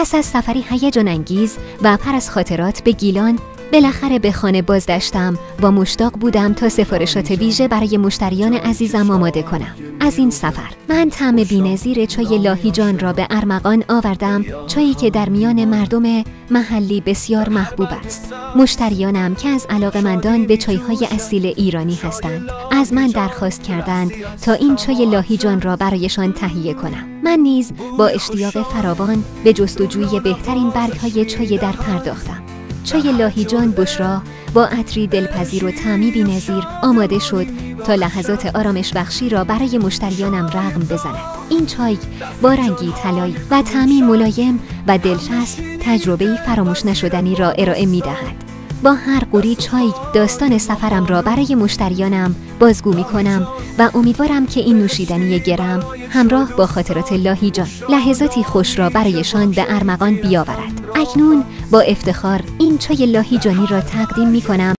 پس از سفری هیجان انگیز و پر از خاطرات به گیلان، بالاخره به خانه بازگشتم و مشتاق بودم تا سفارشات ویژه برای مشتریان عزیزم آماده کنم. از این سفر من طعم بی‌نظیر چای لاهیجان را به ارمغان آوردم، چایی که در میان مردم محلی بسیار محبوب است. مشتریانم که از علاقه‌مندان به چای‌های اصیل ایرانی هستند، از من درخواست کردند تا این چای لاهیجان را برایشان تهیه کنم. من نیز با اشتیاق فراوان به جستجوی بهترین برگ‌های چای در پرداختم. چای لاهیجان بشرا با عطری دلپذیر و طعمی بی‌نظیر آماده شد تا لحظات آرامش بخشی را برای مشتریانم رقم بزند. این چای با رنگی طلایی و طعمی ملایم و دلچسب تجربه‌ای فراموش نشدنی را ارائه می‌دهد. با هر قوری چای داستان سفرم را برای مشتریانم بازگو می‌کنم و امیدوارم که این نوشیدنی گرم همراه با خاطرات لاهیجان لحظاتی خوش را برایشان به ارمغان بیاورد. اکنون با افتخار این چای لاهیجانی را تقدیم می‌کنم